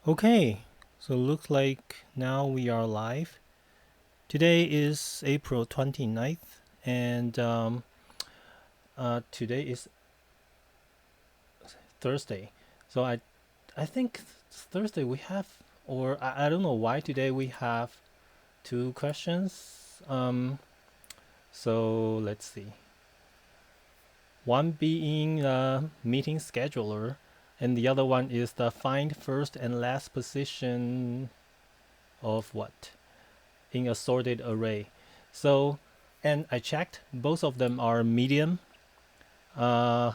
Okay, so looks like now we are live. Today is April 29th, and today is Thursday. So I think Thursday we have, or I don't know why today we have two questions. So let's see. One being meeting scheduler, and the other one is the find first and last position of what? In a sorted array. So, and I checked, both of them are medium. Uh,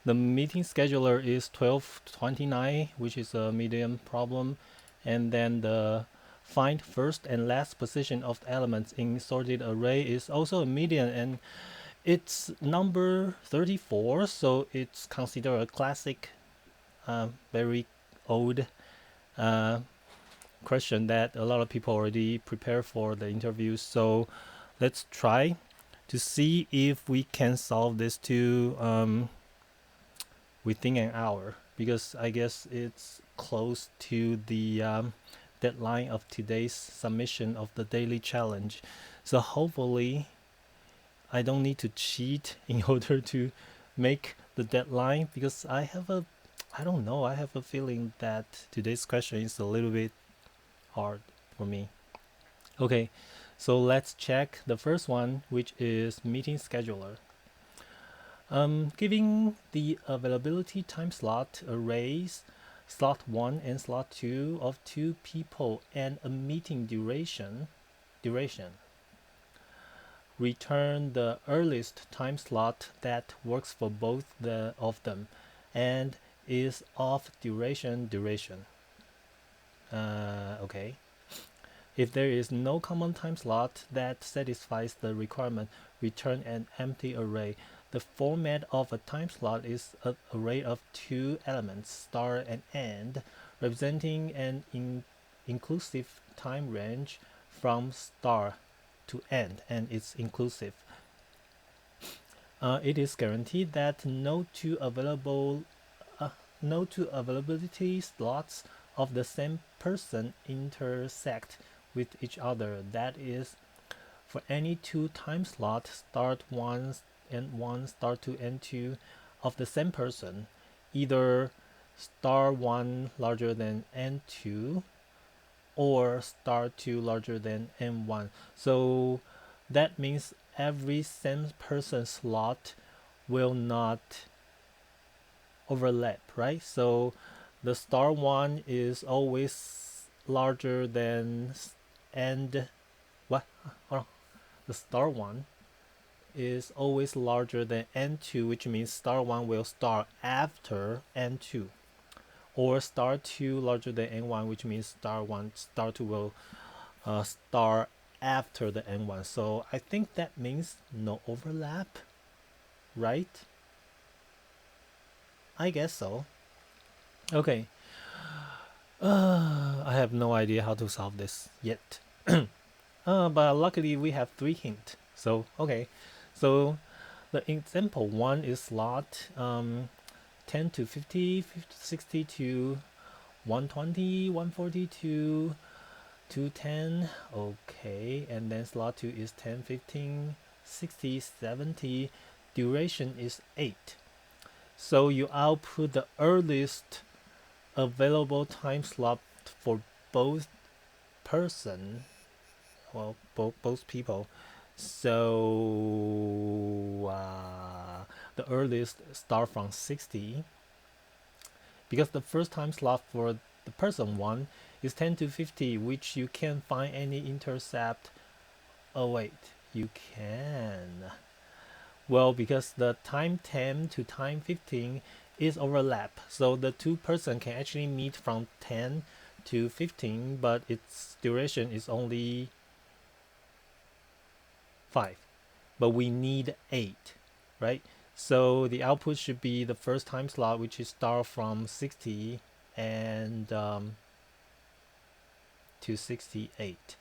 the meeting scheduler is 1229, which is a medium problem. And then the find first and last position of elements in sorted array is also a median, and it's number 34, so it's considered a classic, very old uh, question that a lot of people already prepare for the interviews. So let's try to see if we can solve this to within an hour, because I guess it's close to the deadline of today's submission of the daily challenge. So hopefully I don't need to cheat in order to make the deadline, because I don't know, I have a feeling that today's question is a little bit hard for me. Okay, so let's check the first one, which is meeting scheduler. Giving the availability time slot arrays, slot 1 and slot 2 of 2 people and a meeting duration, return the earliest time slot that works for both of them and is of duration. Okay. If there is no common time slot that satisfies the requirement, return an empty array. The format of a time slot is an array of two elements, start and end, representing an inclusive time range from start to end, and it's inclusive. It is guaranteed that no two availability slots of the same person intersect with each other. That is, for any two time slots, start 1 and 1, start 2 and 2 of the same person, either star 1 larger than n2 or star 2 larger than n1. So that means every same person slot will not overlap, right? So the star 1 is always larger than and what? Oh, the star 1 is always larger than n2, which means star 1 will start after n2, or star 2 larger than n1, which means star 2 will start after the n1. So I think that means no overlap, right? I guess so. Okay. I have no idea how to solve this yet. But luckily we have 3 hints. So, okay. So the example 1 is slot 10 to 50, 50 60 to 120, 140 to 210. Okay. And then slot 2 is 10, 15, 60, 70. Duration is 8. So you output the earliest available time slot for both person, well, both people. So the earliest start from 60, because the first time slot for the person one is 10 to 50, which you can't find any intercept. Oh wait, you can. Well, because the time 10 to time 15 is overlap, so the two person can actually meet from 10 to 15, but its duration is only 5. But we need 8, right? So the output should be the first time slot, which is start from 60 and to 68.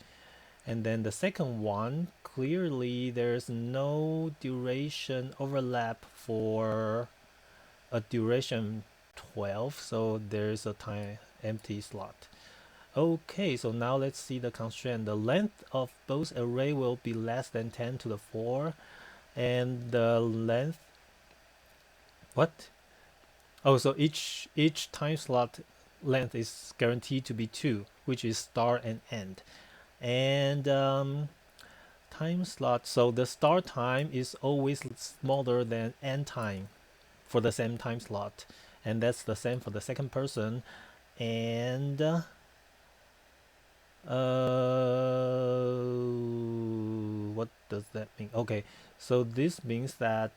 And then the second one, clearly there's no duration overlap for a duration 12, so there's a time empty slot. Okay, so now let's see the constraint. The length of both array will be less than 10 to the 4, and the length, what? Oh, so each time slot length is guaranteed to be 2, which is start and end. And time slot, so the start time is always smaller than end time for the same time slot, and that's the same for the second person. And what does that mean? Okay, so this means that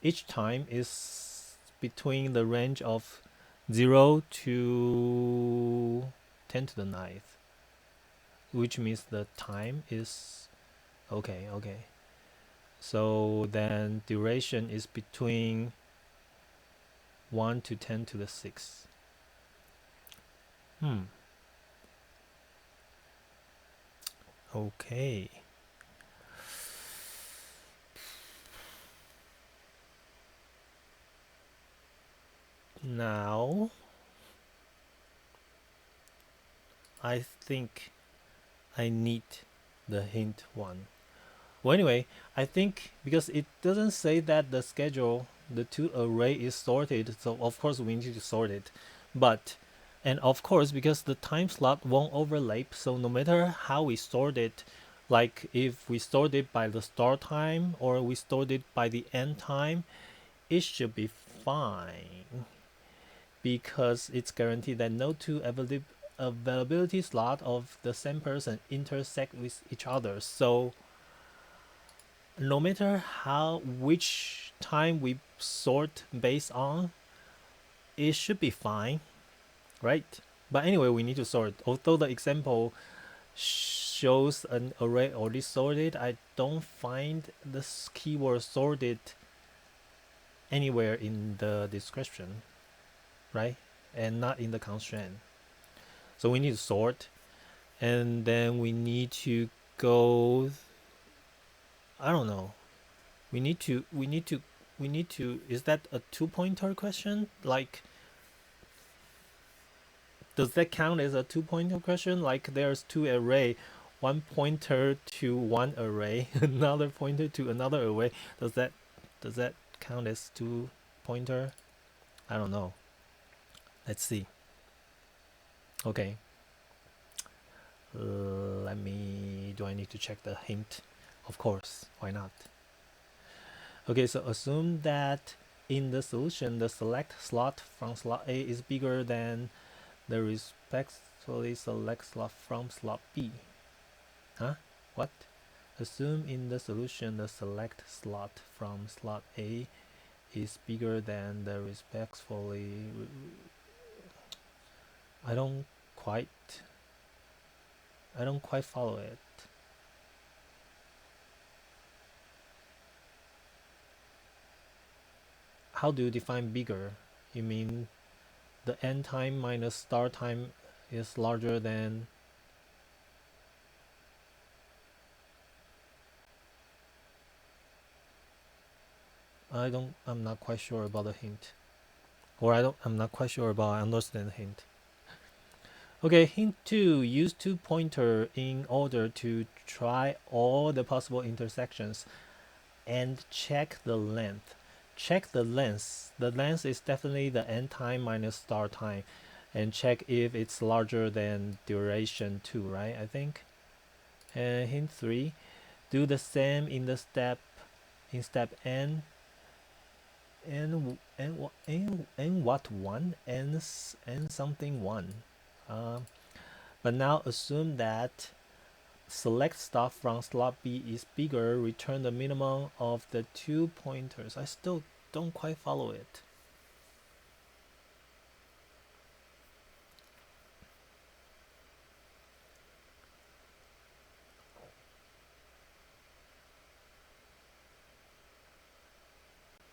each time is between the range of 0 to 10 to the ninth, which means the time is okay. So then duration is between 1 to 10 to the 6. Okay. Now, I think I need the hint one. Well, anyway, I think because it doesn't say that the schedule, the two array is sorted, so of course we need to sort it. But, and of course, because the time slot won't overlap, so no matter how we sort it, like if we sort it by the start time or we sort it by the end time, it should be fine, because it's guaranteed that no two availability slot of the same person intersect with each other. So no matter which time we sort based on, it should be fine, right? But anyway, we need to sort. Although the example shows an array already sorted, I don't find this keyword sorted anywhere in the description, right? And not in the constraint. So we need to sort, and then we need to go, I don't know. We need to, is that a 2-pointer question? Like, does that count as a 2-pointer question? Like there's two array, one pointer to one array, another pointer to another array. Does that count as 2-pointer? I don't know. Let's see. Okay. Do I need to check the hint? Of course, why not? Okay, so assume that in the solution, the select slot from slot A is bigger than the respectively select slot from slot B. Huh? What? Assume in the solution, the select slot from slot A is bigger than the respectively. I don't quite follow it. How do you define bigger? You mean the end time minus start time is larger than? I'm not quite sure about the hint. Or I'm not quite sure about I understand the hint. Okay, hint 2, use 2-pointer in order to try all the possible intersections and check the length. Check the length. The length is definitely the end time minus start time, and check if it's larger than duration 2, right? I think. And hint 3, do the same in the step n. And what one? And something one. But now assume that select stuff from slot B is bigger, return the minimum of the 2 pointers. I still don't quite follow it.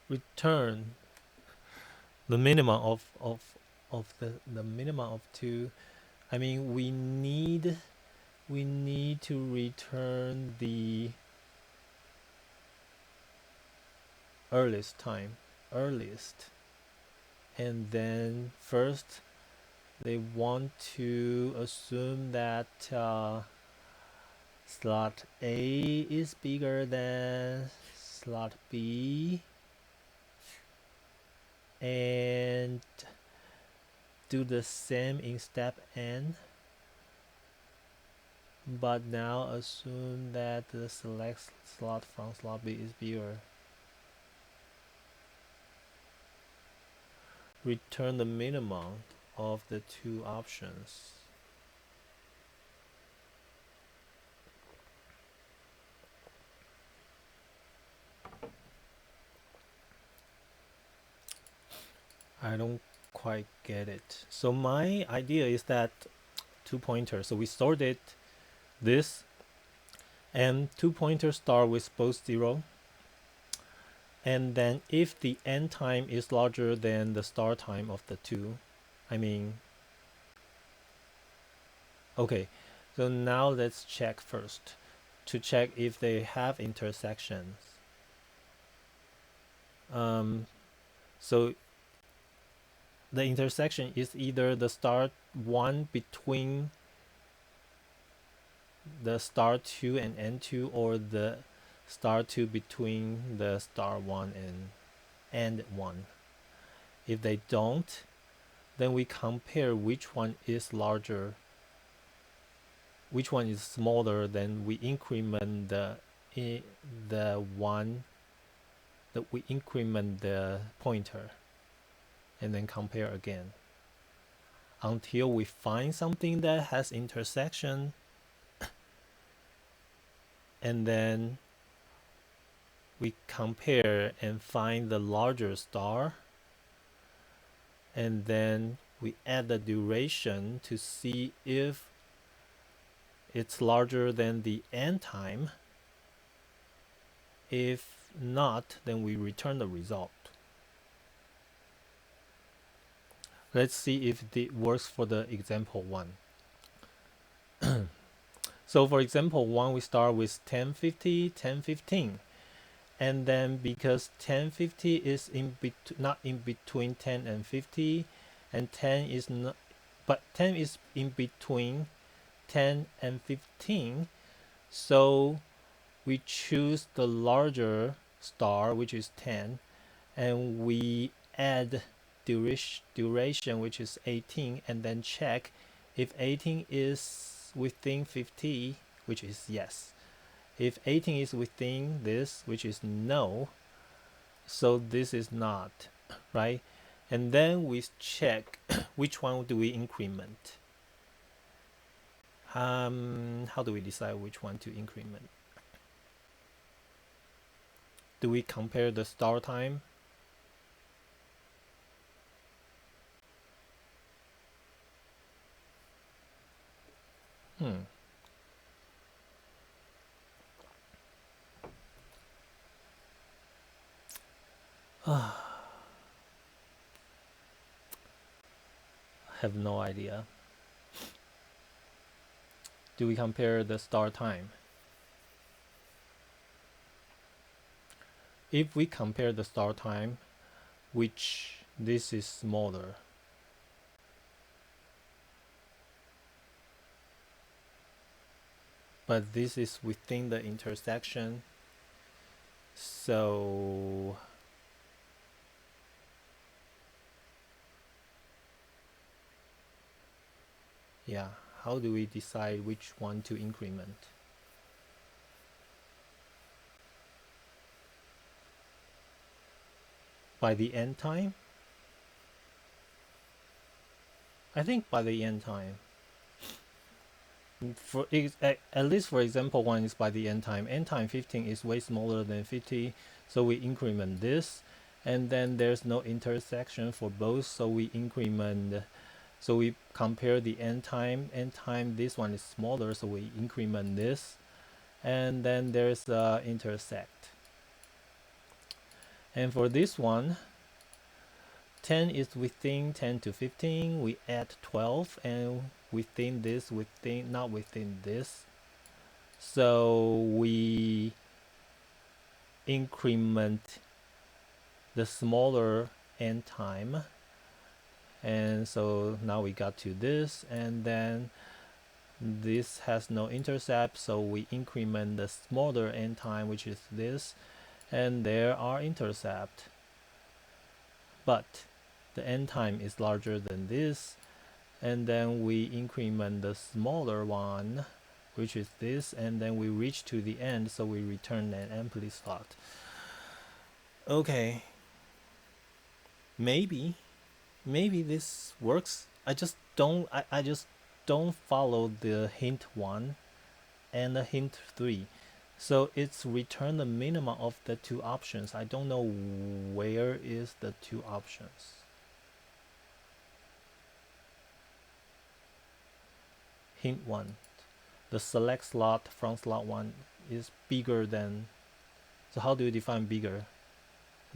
Return the minimum of the minimum of 2. I mean, we need to return the earliest. And then first they want to assume that slot A is bigger than slot B, and do the same in step N, but now assume that the select slot from slot B is bigger. Return the minimum of the two options. I don't quite get it. So my idea is that two pointers. So we sorted this, and two pointers start with both 0. And then if the end time is larger than the start time of the two, okay. So now let's check first to check if they have intersections. So the intersection is either the start 1 between the start 2 and end 2, or the start 2 between the start 1 and end 1. If they don't, then we compare which one is larger, which one is smaller, then we increment we increment the pointer and then compare again until we find something that has intersection, and then we compare and find the larger star, and then we add the duration to see if it's larger than the end time. If not, then we return the result. Let's see if it works for the example 1. So for example 1, we start with 1050, 1015. And then because 1050 is not in between 10 and 50, and 10 is not, but 10 is in between 10 and 15, so we choose the larger star, which is 10, and we add duration, which is 18, and then check if 18 is within 50, which is yes. If 18 is within this, which is no, so this is not, right? And then we check which one do we increment. How do we decide which one to increment? Do we compare the start time? I have no idea. Do we compare the start time? If we compare the start time, which this is smaller, but this is within the intersection, so yeah, how do we decide which one to increment? By the end time? I think by the end time. For at least for example 1 is by the end time. End time 15 is way smaller than 50, so we increment this, and then there's no intersection for both, so we increment. So we compare the end time. End time, this one is smaller, so we increment this, and then there's intersect. And for this one, 10 is within 10 to 15, we add 12, and within this, not within this, so we increment the smaller end time, And so now we got to this, and then this has no intercept, so we increment the smaller end time, which is this, and there are intercept. But the end time is larger than this, and then we increment the smaller one, which is this, and then we reach to the end, so we return an empty slot. Okay, maybe this works. I just don't follow the hint 1 and the hint 3. So it's return the minimum of the two options. I don't know where is the two options. Hint 1. The select slot from slot 1 is bigger than. So how do you define bigger?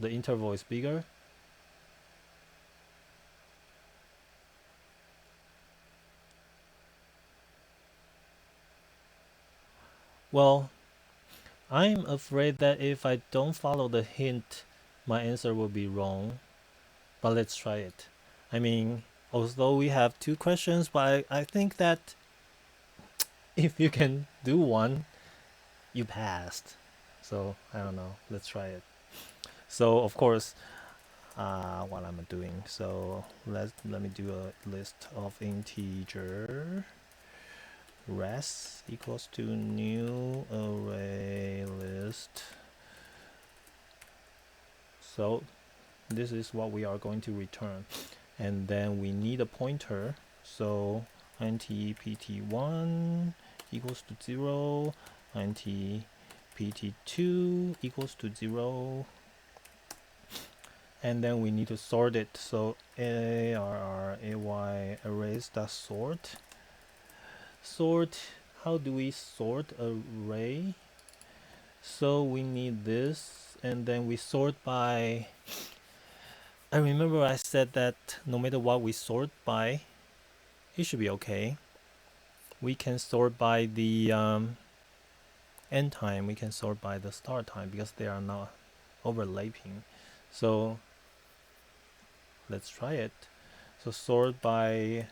The interval is bigger? Well, I'm afraid that if I don't follow the hint, my answer will be wrong. But let's try it. I mean, although we have two questions, but I think that if you can do one, you passed. So I don't know. Let's try it. So of course, what I'm doing. So let me do a list of integer. Res equals to new array list. So this is what we are going to return, and then we need a pointer. So int pt1 equals to 0, int pt2 equals to 0, and then we need to sort it. So array arrays dot sort. How do we sort array? So we need this, and then we sort by. I remember I said that no matter what we sort by, it should be okay. We can sort by the end time, we can sort by the start time because they are not overlapping. So let's try it. So sort by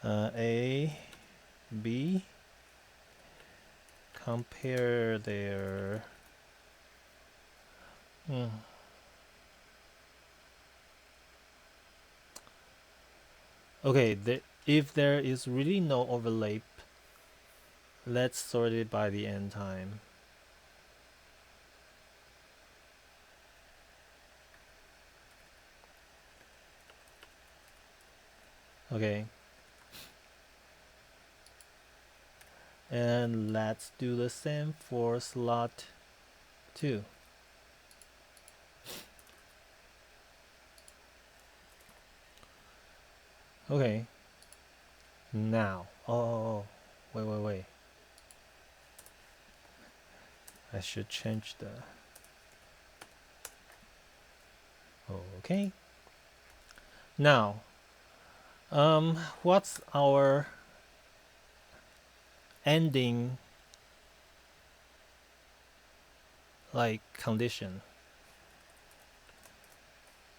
A, B, compare their okay, if there is really no overlap, let's sort it by the end time. Okay. And let's do the same for slot 2. Okay. Now. Oh, wait. I should change the. Okay. Now, what's our ending condition?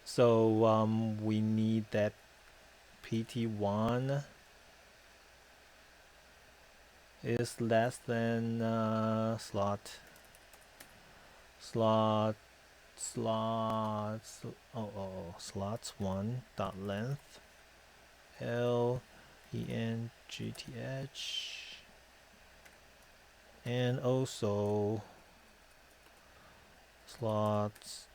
So we need that pt1 is less than slots 1 dot length length, and also slots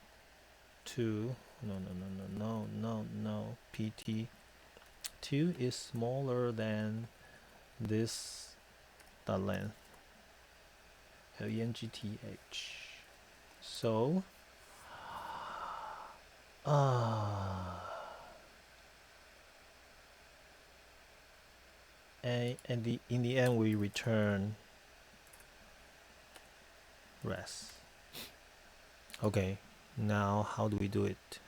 2 no pt2 is smaller than this dot length length. So and in the end we return res. Okay, now how do we do it?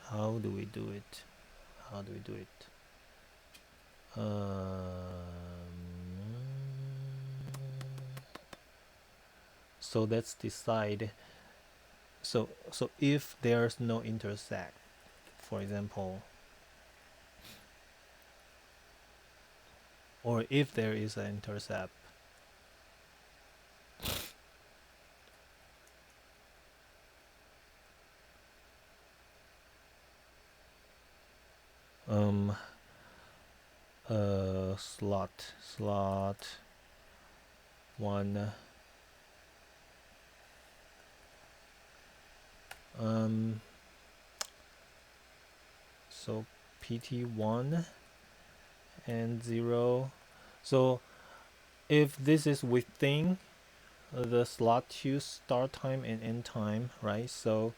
So let's decide. So if there's no intersect, for example, or if there is an intercept. Slot one, so PT1 and 0. So if this is within the slot 2 start time and end time, right? So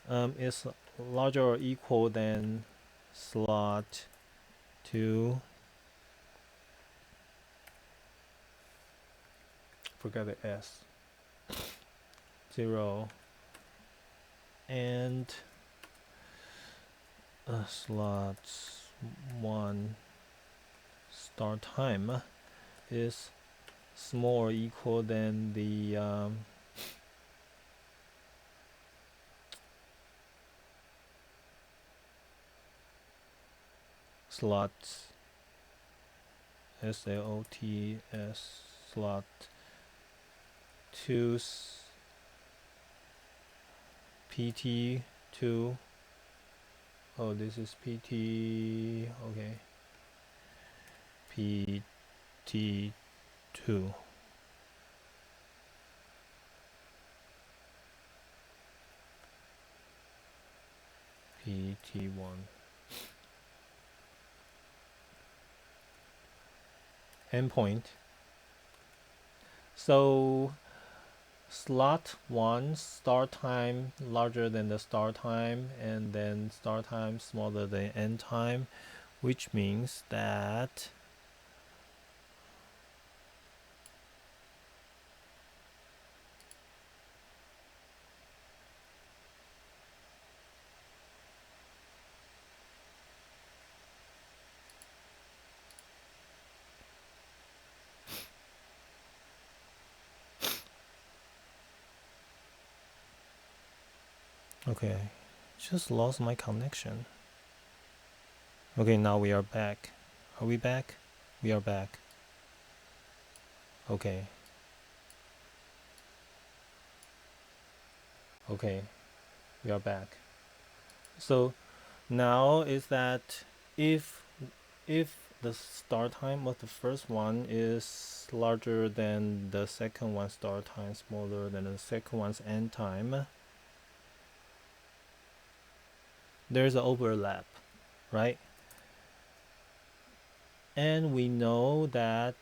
it's larger or equal than slot 2. Forget the S. 0 and slot 1 start time is small or equal than the slot SLOTS slot 2 PT2. Oh, this is PT. Okay, PT2. PT1. Endpoint. So slot 1 start time larger than the start time, and then start time smaller than end time, which means that okay, just lost my connection. Okay, now we are back. Are we back? We are back. Okay. Okay, we are back. So now is that if the start time of the first one is larger than the second one start time, smaller than the second one's end time, there's an overlap, right? And we know that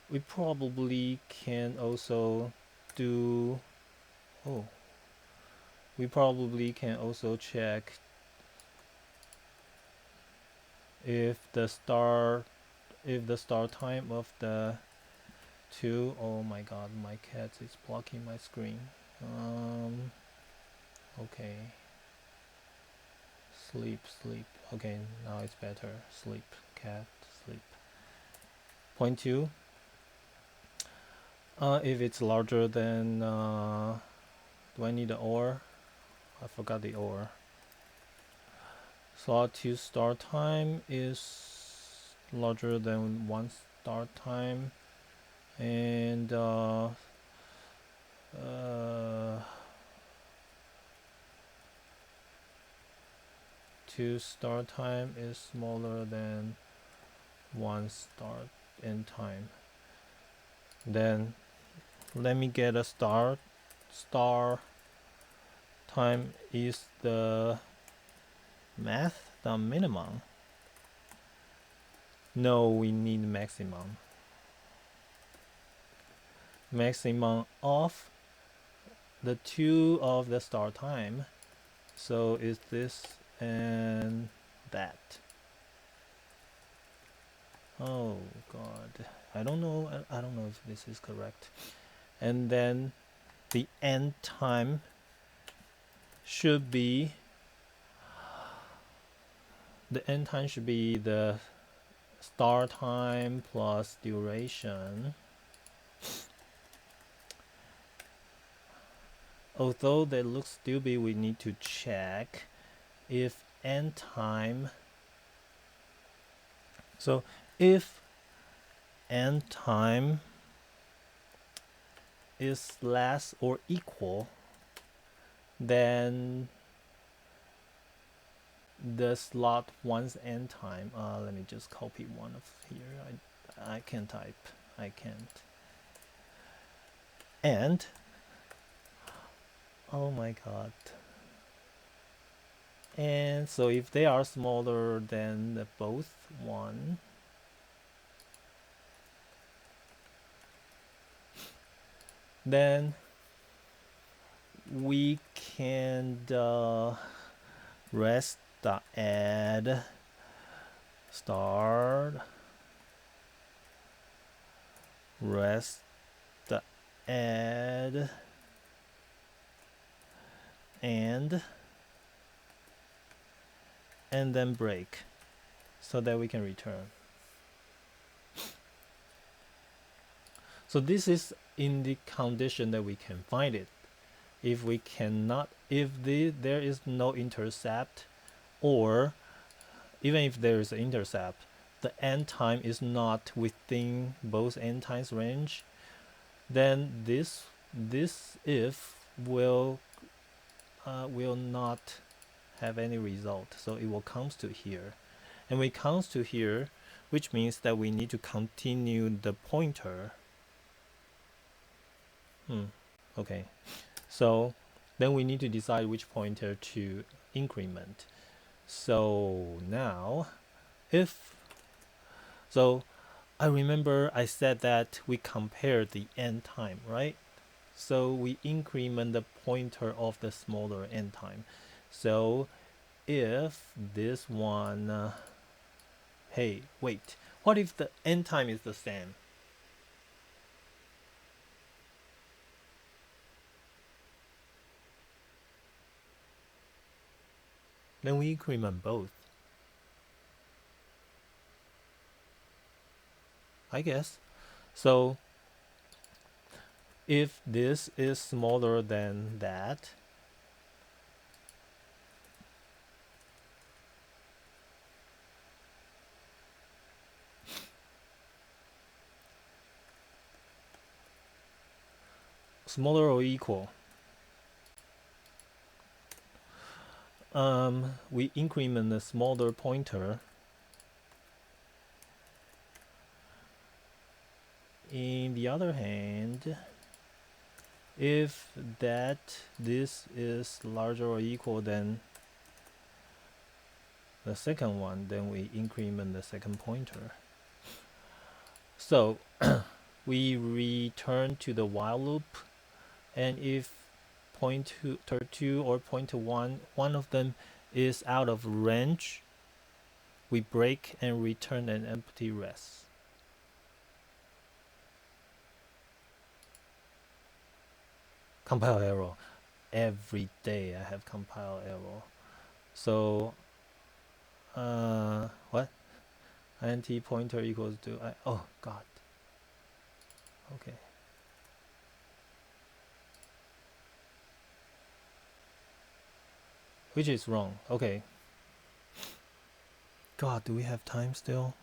we probably can also do, we probably can also check if the start time of the two, oh my god, my cat is blocking my screen. Okay, sleep. Okay, now it's better. Sleep, cat, sleep. Point 2, if it's larger than do I need the or? I forgot the or. Slot 2 start time is larger than 1 start time, and 2 start time is smaller than 1 start end time. Then let me get a star time is the math, the minimum. No, we need maximum of the 2 of the start time. So is this and that. Oh god, I don't know if this is correct. And then the end time should be the start time plus duration. Although they look stupid, we need to check if n time, so if n time is less or equal, then the slot 1's n time, let me just copy one of here, I can't type, I can't, and oh my god, and so if they are smaller than the both one, then we can rest the add start rest the add and then break so that we can return. So this is in the condition that we can find it. If we cannot, if there is no intercept, or even if there is an intercept, the n time is not within both n times range, then this if will not have any result. So it will comes to here, and when it comes to here, which means that we need to continue the pointer. Okay, so then we need to decide which pointer to increment. So now so I remember I said that we compare the n time, right? So we increment the pointer of the smaller n time. So if this one, hey, wait, what if the n time is the same? Then we increment both, I guess. So if this is smaller than that, smaller or equal, we increment the smaller pointer. In the other hand, if this is larger or equal than the second one, then we increment the second pointer. So we return to the while loop, and if pointer 2 or pointer 1, one of them is out of range, we break and return an empty rest. Compile error. Every day I have compile error. So what? Int pointer equals to oh god. Okay. Which is wrong. Okay. God, do we have time still?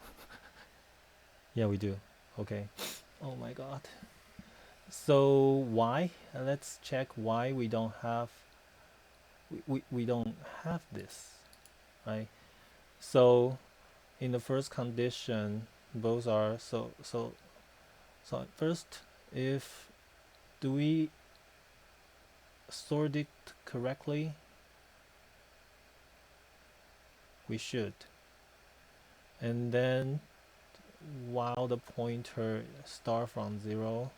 Yeah, we do. Okay. Oh my god. So why? Let's check why we don't have we don't have this, right? So in the first condition, both are so first, if do we sort it correctly? We should. And then while the pointer start from 0,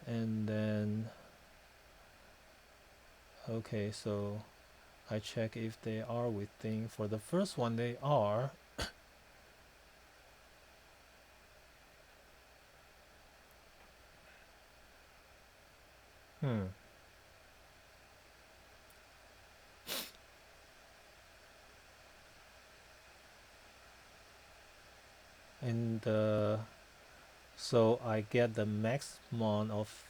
and then okay, so I check if they are within. For the first one, they are. And so I get the maximum of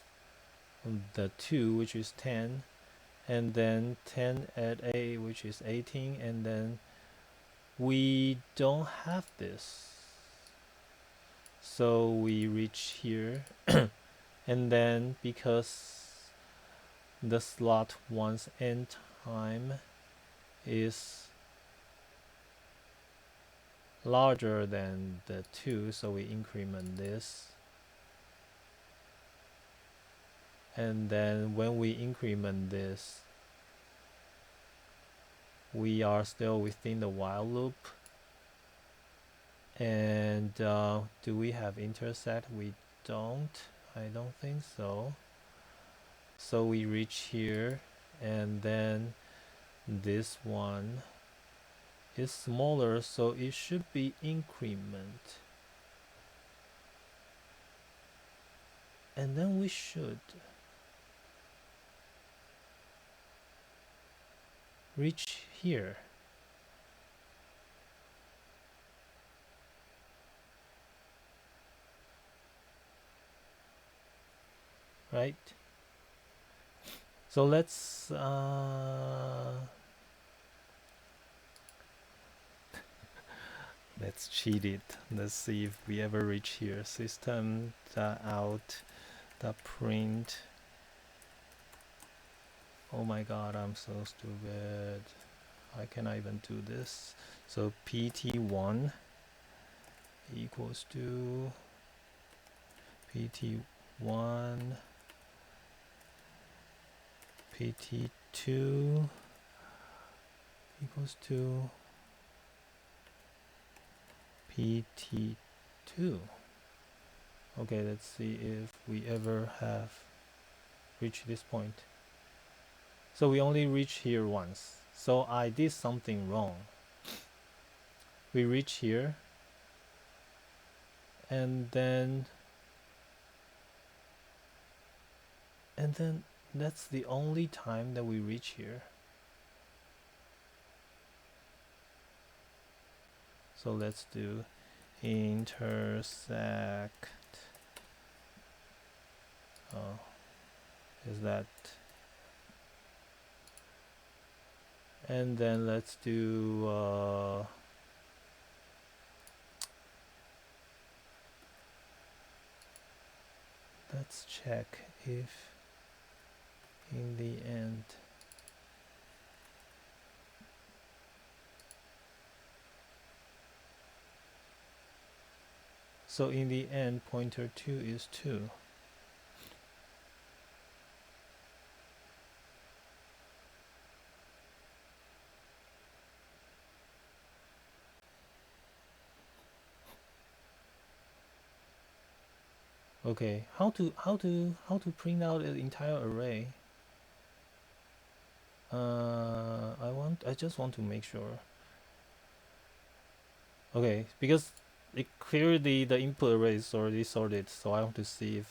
the 2, which is 10, and then 10 at A, which is 18, and then we don't have this. So we reach here, and then because the slot 1's end time is larger than the 2, so we increment this. And then when we increment this, we are still within the while loop. And do we have intersect? We don't. I don't think so. So we reach here, and then this one is smaller, so it should be increment. And then we should reach here. Right? So let's cheat it. Let's see if we ever reach here. System out print. Oh my god, I'm so stupid. Why can't I even do this? So pt1 equals to pt1 pt2 equals to pt2. Okay, let's see if we ever have reached this point. So we only reach here once. So I did something wrong. We reach here, and then that's the only time that we reach here. So let's do intersect. Oh, is that? And then let's do let's check if in the end so in the end pointer 2 is 2. Okay, how to print out an entire array? I just want to make sure. Okay, because it clearly the input array is already sorted, so I want to see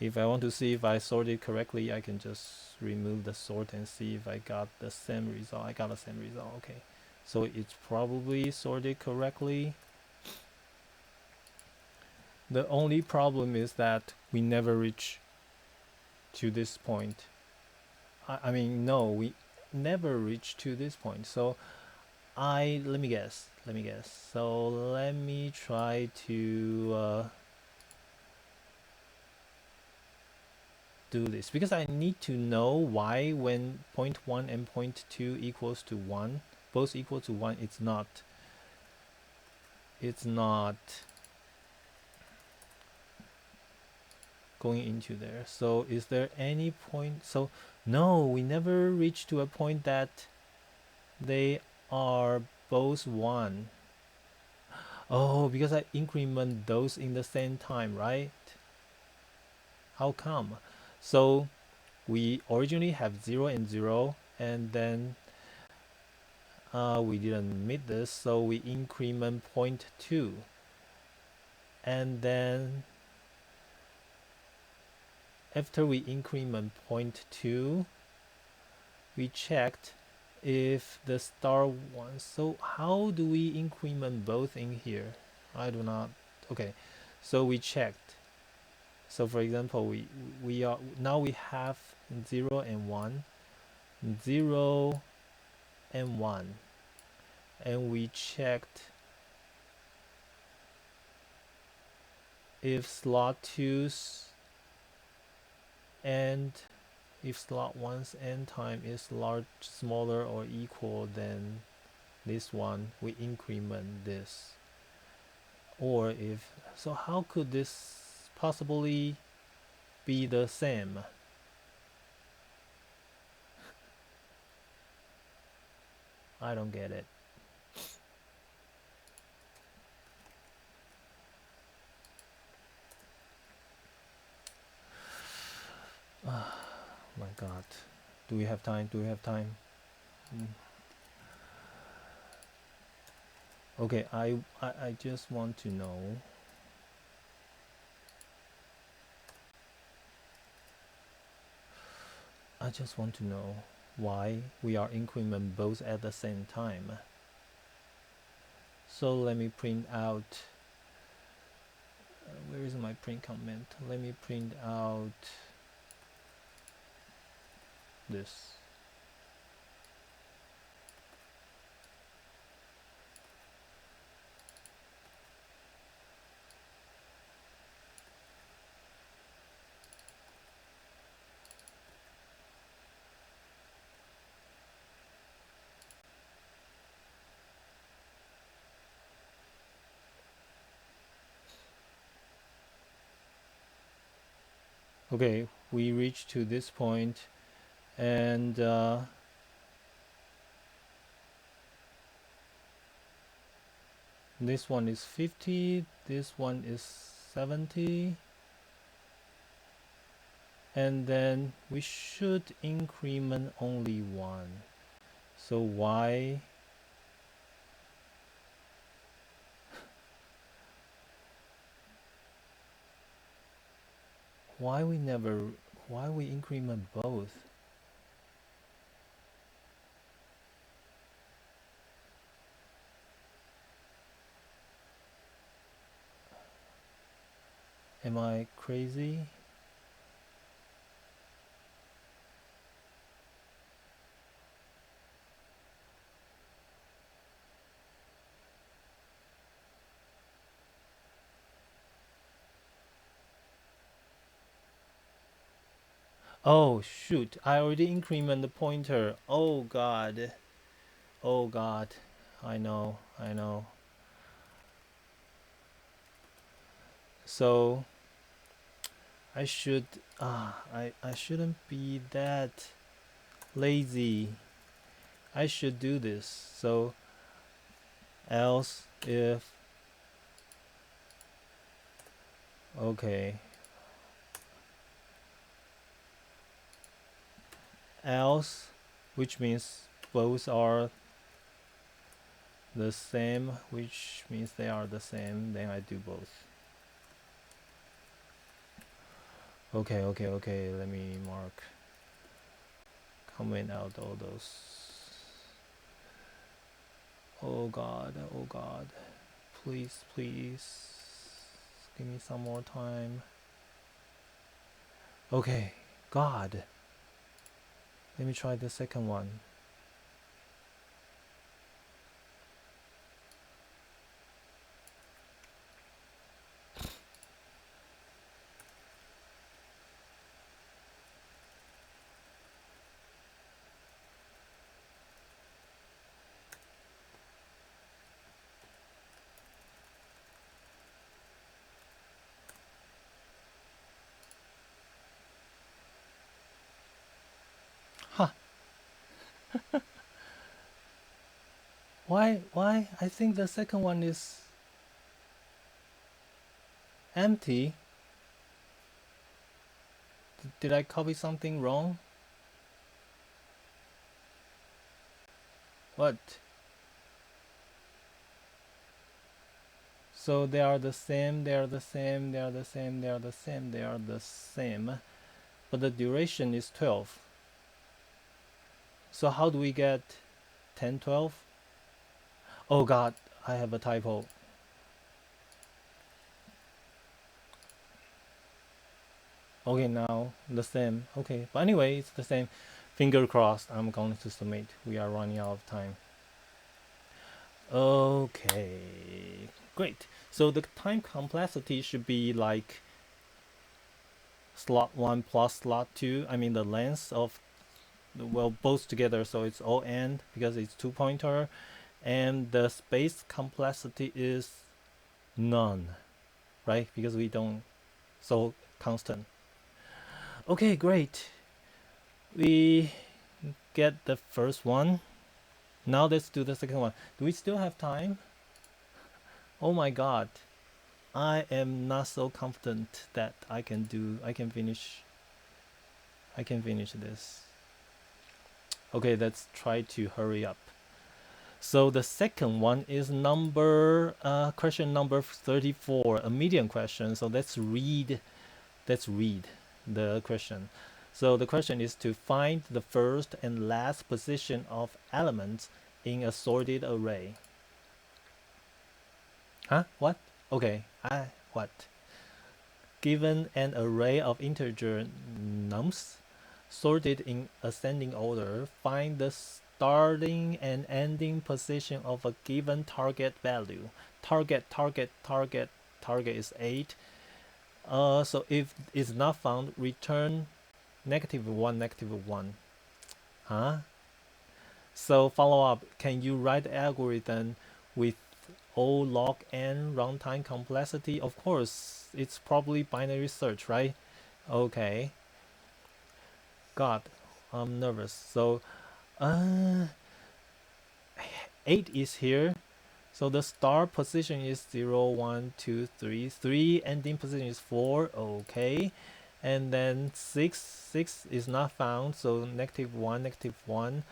if I want to see if I sorted correctly, I can just remove the sort and see if I got the same result. I got the same result. Okay, so it's probably sorted correctly. The only problem is that we never reach to this point. I mean, no, we never reach to this point. So let me guess. So let me try to do this, because I need to know why when point 1 and point 2 equals to 1, both equal to 1, it's not going into there. So is there any point? So no, we never reach to a point that they are both 1. Oh, because I increment those in the same time, right? How come? So we originally have 0 and 0, and then we didn't meet this, so we increment point 2, and then after we increment point 2, we checked if the star 1. So how do we increment both in here? I do not. Okay, so we checked. So for example, we have 0 and 1. 0 and 1, and we checked if slot 2's and if slot 1's end time is smaller or equal than this one, we increment this. Or if so, how could this possibly be the same? I don't get it. My god. Do we have time? Do we have time? Okay, I just want to know. I just want to know why we are increment both at the same time. So let me print out. Where is my print comment? Let me print out this. Okay, we reached to this point, and this one is 50, this one is 70, and then we should increment only 1. So why why we increment both? Am I crazy? Oh shoot, I already increment the pointer. Oh god. Oh god. I know. So I should I shouldn't be that lazy. I should do this. So else if okay. Else, which means both are the same, which means they are the same, then I do both. Okay, let me mark, comment out all those. Oh god, please give me some more time. Okay, god, let me try the second one. Huh. Why? I think the second one is empty. Did I copy something wrong? What? So they are the same, but the duration is 12. So how do we get 10, 12? Oh god, I have a typo. Okay, now the same. Okay, but anyway, it's the same. Finger crossed, I'm going to submit. We are running out of time. Okay, great. So the time complexity should be like slot 1 plus slot 2. I mean the length of, well, both together, so it's O n because it's 2-pointer, and the space complexity is none, right? Because we don't, so constant. Okay, great. We get the first one. Now let's do the second one. Do we still have time? Oh my god. I am not so confident that I can finish this. Okay, let's try to hurry up. So the second one is question number 34, a medium question. So let's read the question. So the question is to find the first and last position of elements in a sorted array. Huh? What? Okay. What? Given an array of integer nums sorted in ascending order, find the starting and ending position of a given target value. Target is 8. So if it's not found, return -1. Huh? So follow up, can you write the algorithm with O log n runtime complexity? Of course, it's probably binary search, right? Okay. God, I'm nervous. So 8 is here. So the start position is 0, 1, 2, 3. 3 ending position is 4. Okay. And then 6 is not found. So -1, -1.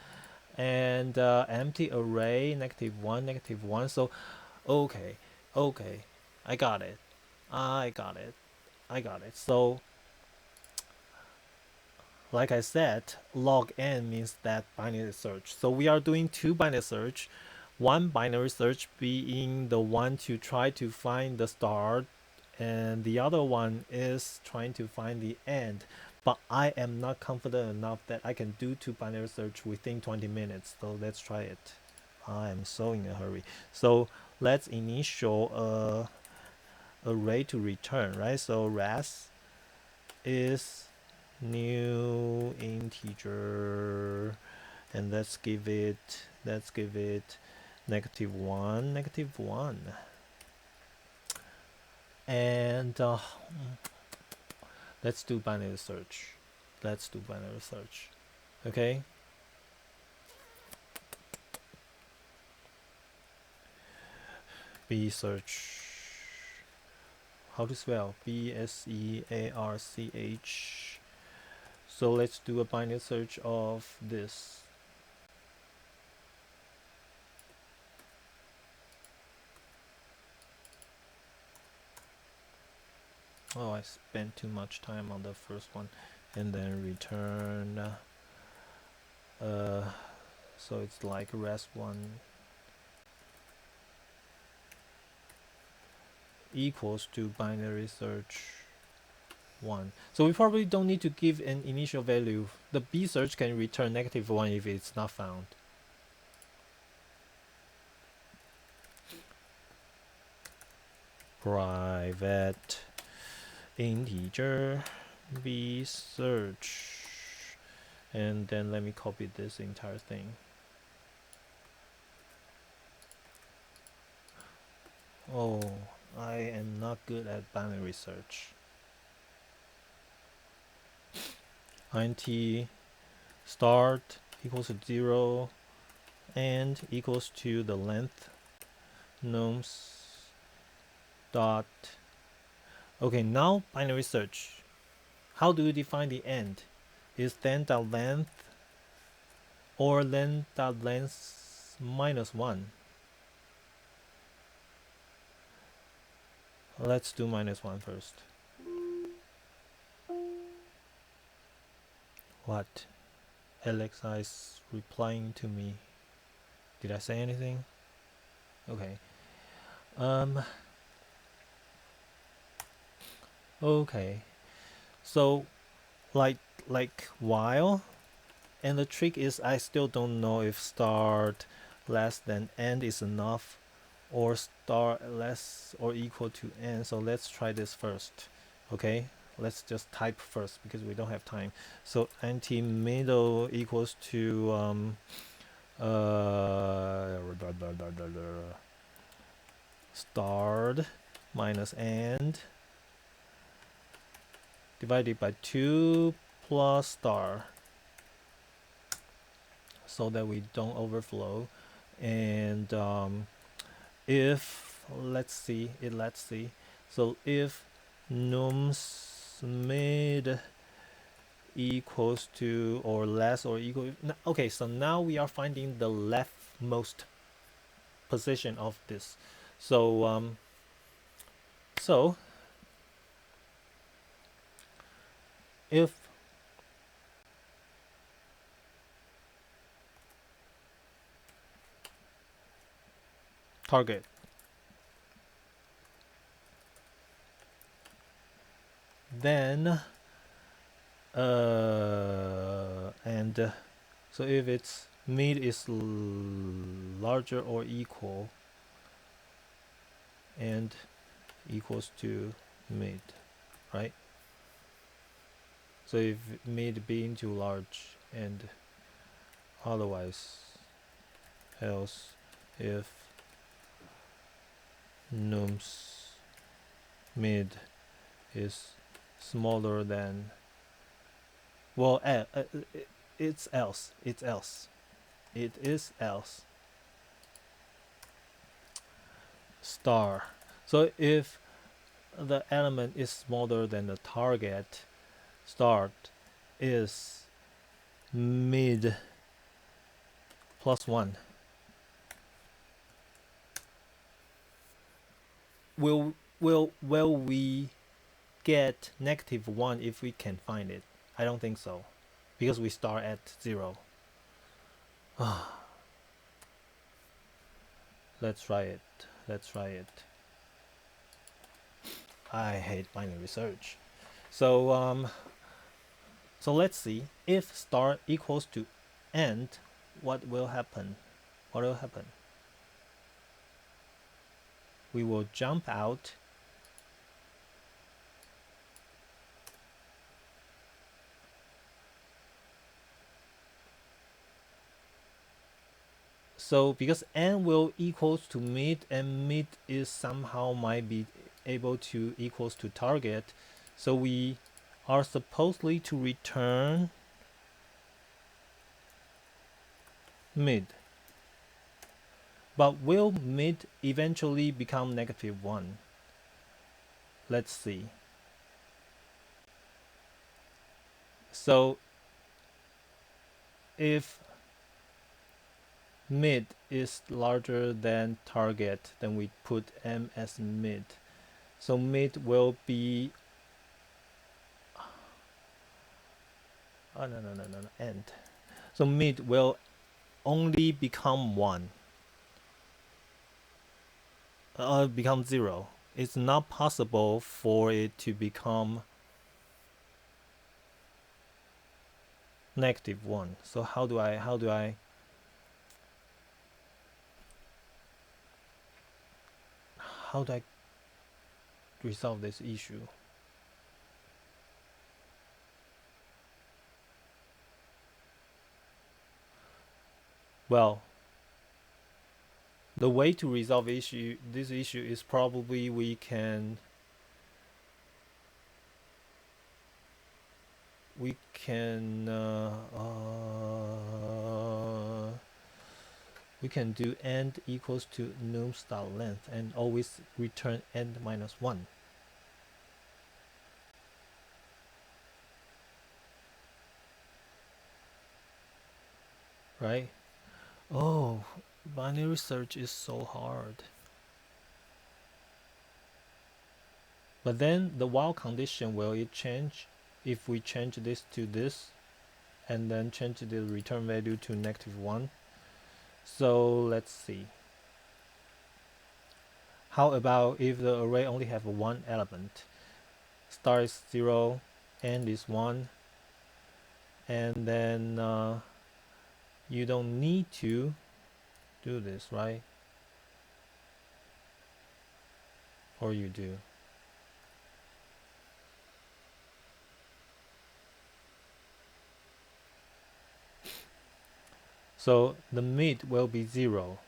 And empty array, -1, -1. So okay. I got it. So like I said, log n means that binary search. So we are doing 2 binary search. One binary search being the one to try to find the start, and the other one is trying to find the end. But I am not confident enough that I can do 2 binary search within 20 minutes. So let's try it. I am so in a hurry. So let's initial array to return, right? So res is new integer, and let's give it -1. And let's do binary search. Okay. B search. How to spell? BSEARCH. So let's do a binary search of this. Oh, I spent too much time on the first one. And then return. So it's like res1 equals to binary search 1. So we probably don't need to give an initial value. The B search can return -1 if it's not found. Private integer B search, and then let me copy this entire thing. Oh, I am not good at binary search. int start equals to 0 and equals to the length nums dot. Okay, now binary search. How do you define the end? Is then.length or then.length -1? Let's do -1 first. What? Alexa is replying to me. Did I say anything? Okay. Okay. So like while And the trick is I still don't know if start less than end is enough or start less or equal to end. So let's try this first. Okay, let's just type first because we don't have time. So anti-middle equals to start minus end divided by 2 plus star, so that we don't overflow. And if let's see, so if nums mid equals to or less or equal, okay, so now we are finding the leftmost position of this. So so if target then and so if its mid is larger or equal and equals to mid, right? So if mid being too large and otherwise else if nums mid is smaller than, well, it's else star. So if the element is smaller than the target, start is mid plus 1. Will we get -1 if we can find it? I don't think so, because we start at 0. Let's try it. I hate binary research. So so let's see, if start equals to end, what will happen? We will jump out. So because n will equals to mid, and mid is somehow might be able to equals to target, so we are supposedly to return mid. But will mid eventually become -1? Let's see. So if mid is larger than target, then we put m as mid. So mid will be end. So mid will only become 1. Become 0. It's not possible for it to become -1. So how do I resolve this issue? Well, the way to resolve this issue is probably we can do end equals to nums.length and always return end -1. Right? Oh, binary search is so hard. But then the while condition, will it change if we change this to this and then change the return value to -1? So let's see. How about if the array only have one element? Start is 0, end is 1, and then you don't need to do this, right? Or you do? So the mid will be 0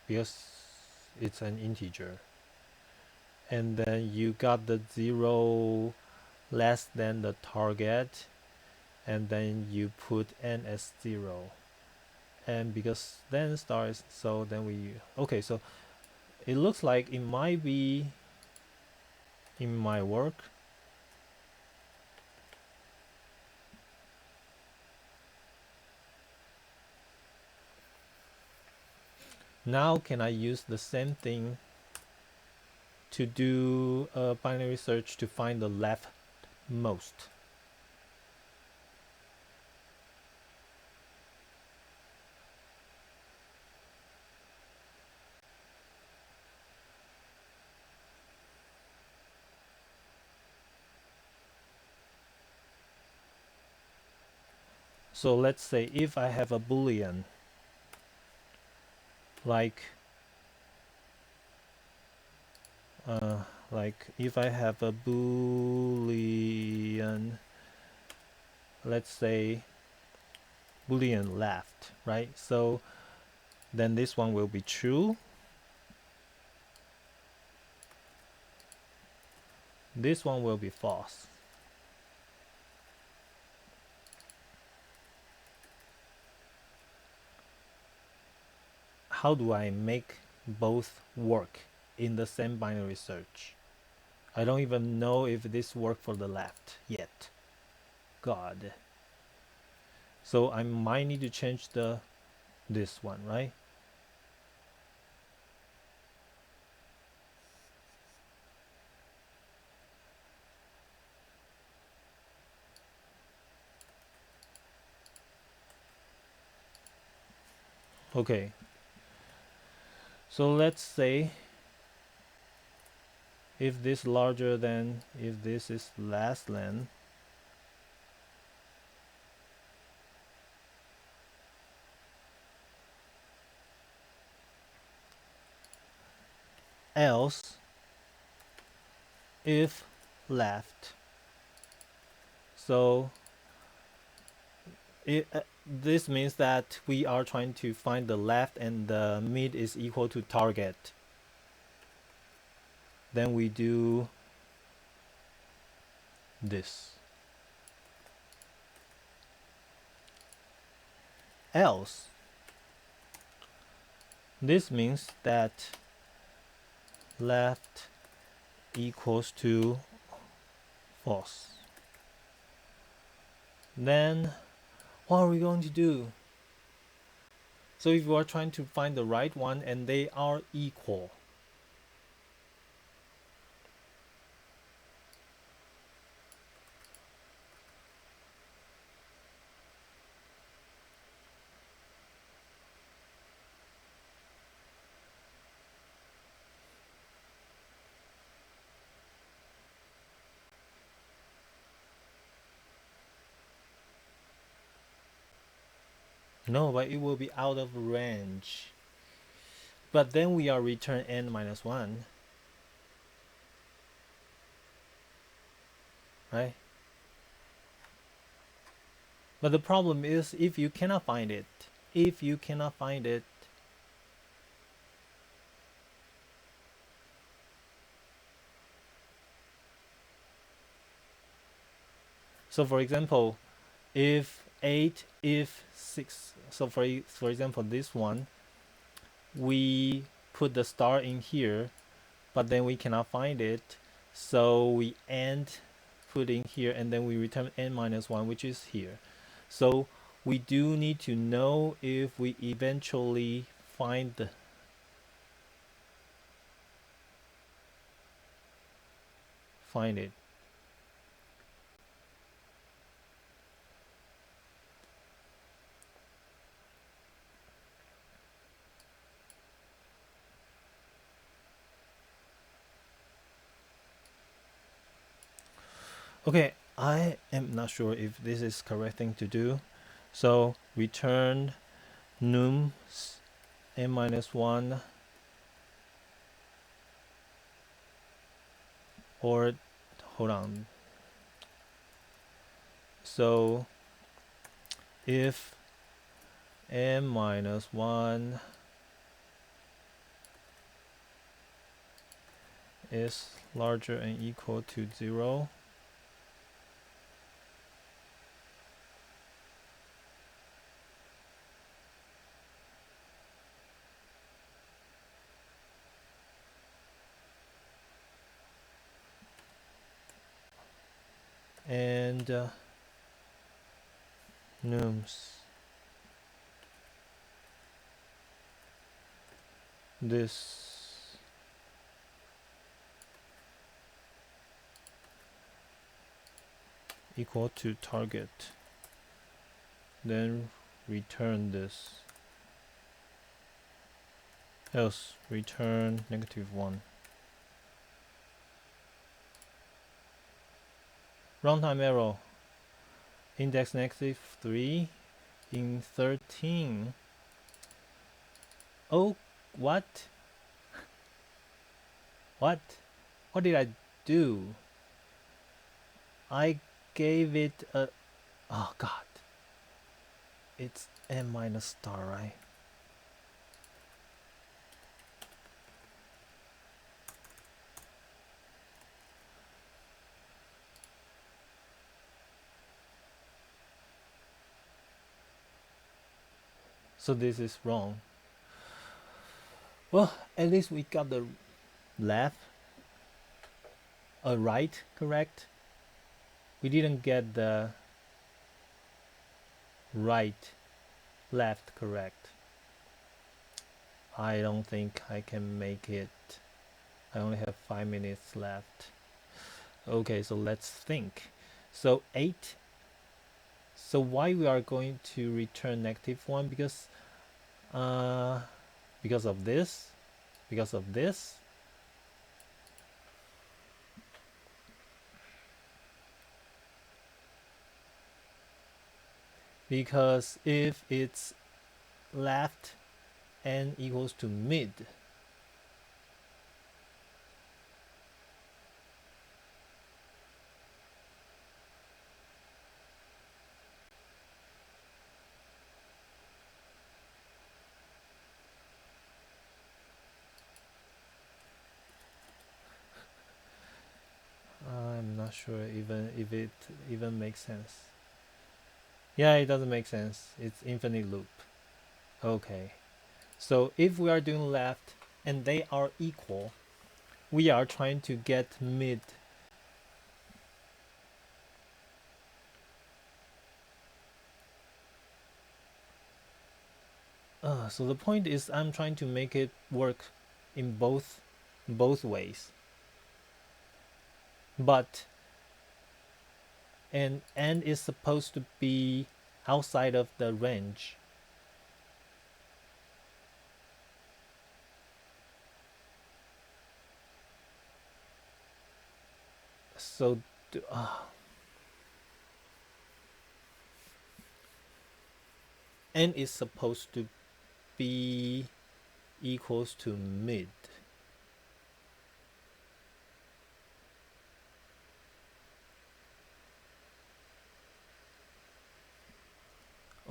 because it's an integer. And then you got the 0 less than the target, and then you put n as 0. And because then star is, so then we, okay, so it looks like it might be in my work. Now can I use the same thing to do a binary search to find the leftmost? So let's say if I have a boolean, like if I have a boolean, let's say boolean left, right? So then this one will be true. This one will be false. How do I make both work in the same binary search? I don't even know if this worked for the left yet. God. So I might need to change this one, right? Okay. So let's say if this larger than, if this is less than, else if left. So this means that we are trying to find the left and the mid is equal to target. Then we do this. Else, this means that left equals to false. Then what are we going to do? So if we are trying to find the right one and they are equal, no, but it will be out of range. But then we are return n minus 1, right? But the problem is if you cannot find it, so for example, if 8, if 6, so for example this one, we put the star in here, but then we cannot find it, so we end putting here and then we return n minus 1, which is here. So we do need to know if we eventually find it. Okay, I am not sure if this is correct thing to do. So return nums n minus 1, or hold on. So if n minus 1 is larger and equal to 0, and nums this equal to target, then return this, else return -1. Runtime error, index -3 in 13. Oh, what? What did I do? I gave it a, oh god, it's n minus star, right? So this is wrong. Well, at least we got the left, right correct. We didn't get the right, left correct. I don't think I can make it. I only have 5 minutes left. Okay, so let's think. So 8. So why we are going to return -1? Because of this, because of this. Because if it's left n equals to mid, I'm not sure even if it even makes sense. Yeah, it doesn't make sense. It's infinite loop. Okay. So if we are doing left and they are equal, we are trying to get mid. So the point is I'm trying to make it work in both ways. But and n is supposed to be outside of the range. So n is supposed to be equals to mid.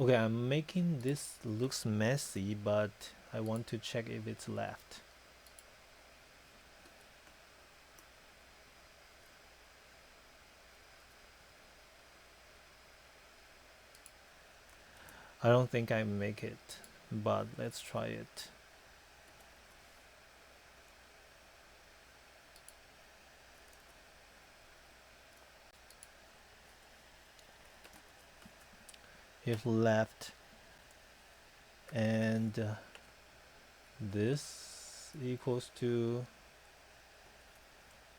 Okay, I'm making this looks messy, but I want to check if it's left. I don't think I make it, but let's try it. If left and this equals to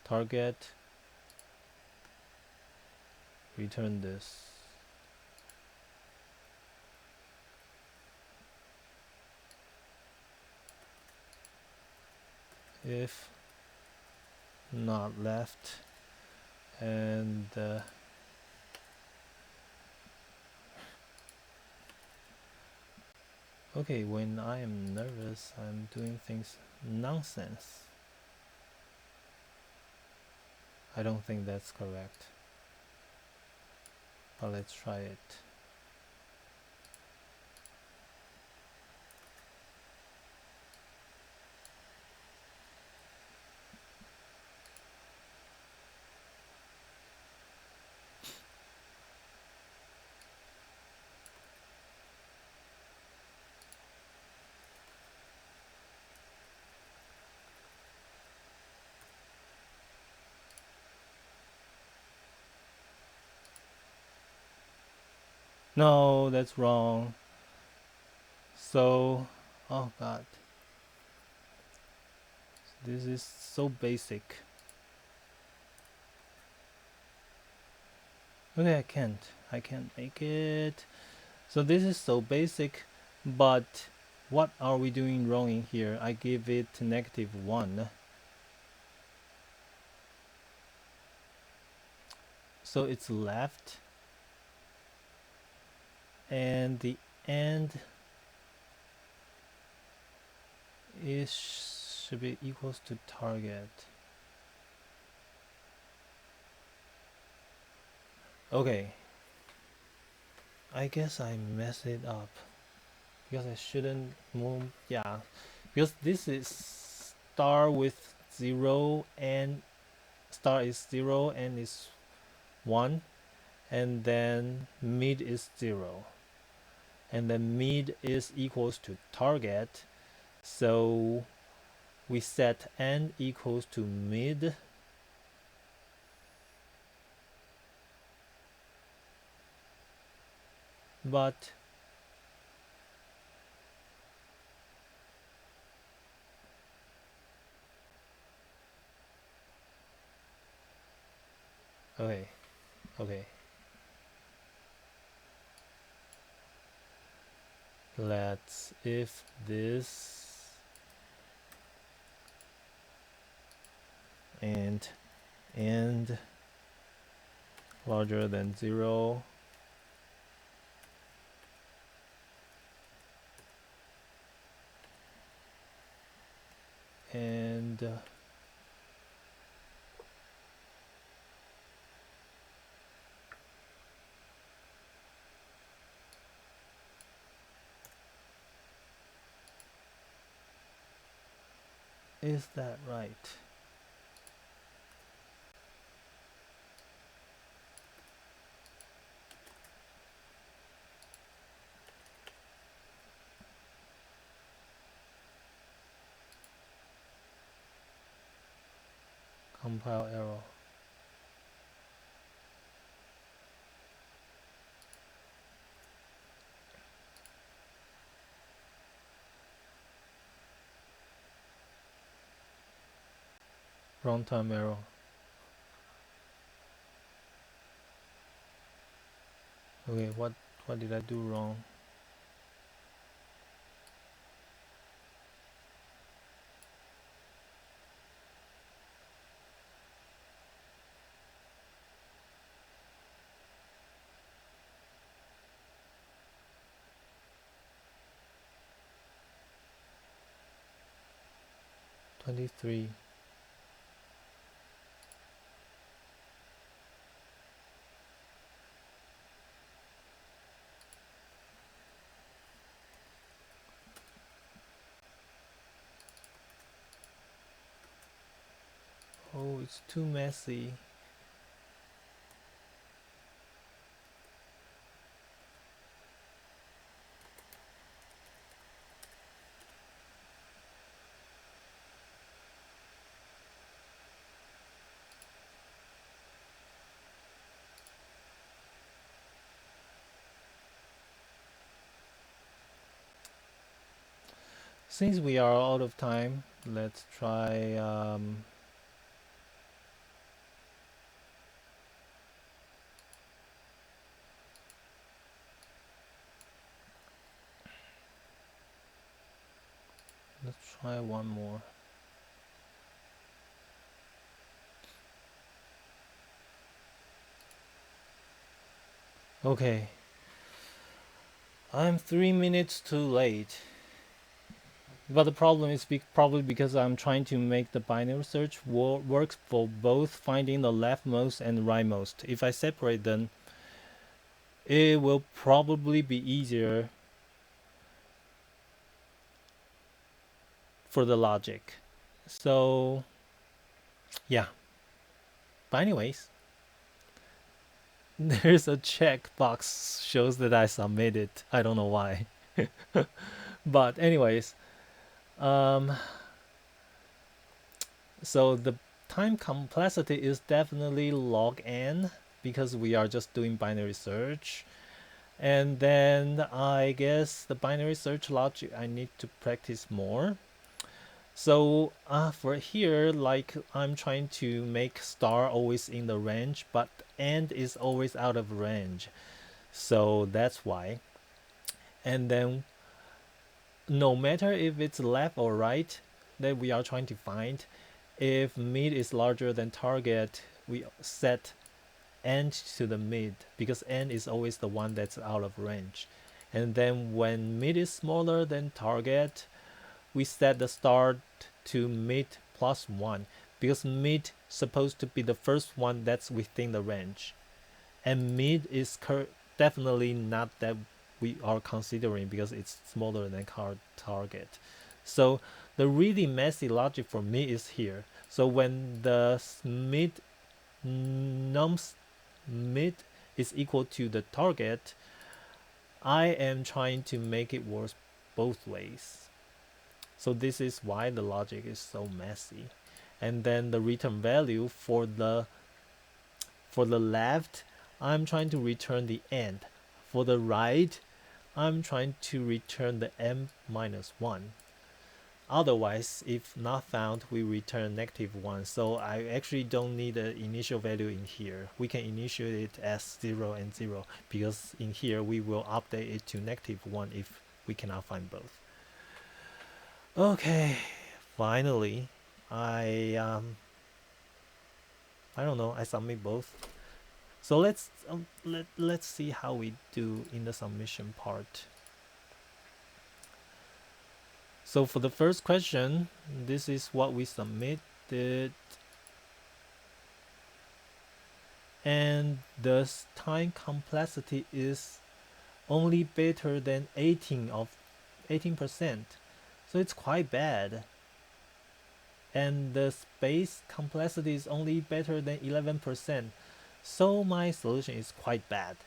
target, return this. If not left and Okay, when I am nervous, I'm doing things nonsense. I don't think that's correct. But let's try it. No, that's wrong. So, oh god, this is so basic. Okay, I can't make it. So this is so basic, but what are we doing wrong in here? I give it -1. So it's left, and the end should be equals to target. Okay, I guess I messed it up because I shouldn't move. Yeah, because this is star with 0 and star is 0 and is 1, and then mid is 0, and then mid is equals to target. So we set n equals to mid, but okay, okay, let's if this and larger than 0, and is that right? Compile error. Runtime error. Okay, what did I do wrong? -23. Oh, it's too messy. Since we are out of time, let's try one more. Okay. I'm 3 minutes too late. But the problem is probably because I'm trying to make the binary search work for both finding the leftmost and rightmost. If I separate them, it will probably be easier for the logic. So, yeah. But anyways, there's a checkbox shows that I submitted. I don't know why. But anyways, um, so the time complexity is definitely log n because we are just doing binary search. And then I guess the binary search logic I need to practice more. So for here, like I'm trying to make star always in the range, but and is always out of range. So that's why. And then no matter if it's left or right that we are trying to find, if mid is larger than target, we set end to the mid because n is always the one that's out of range. And then when mid is smaller than target, we set the start to mid plus 1 because mid supposed to be the first one that's within the range. And mid is definitely not that we are considering because it's smaller than target. So the really messy logic for me is here. So when the nums mid is equal to the target, I am trying to make it work both ways. So this is why the logic is so messy. And then the return value for the left, I'm trying to return the end. For the right, I'm trying to return the m minus 1. Otherwise, if not found, we return -1. So I actually don't need the initial value in here. We can initiate it as 0 and 0 because in here we will update it to -1 if we cannot find both. Okay, finally, I don't know. I submit both. So let's see how we do in the submission part. So for the first question, this is what we submitted. And the time complexity is only better than 18%. So it's quite bad. And the space complexity is only better than 11%. So my solution is quite bad.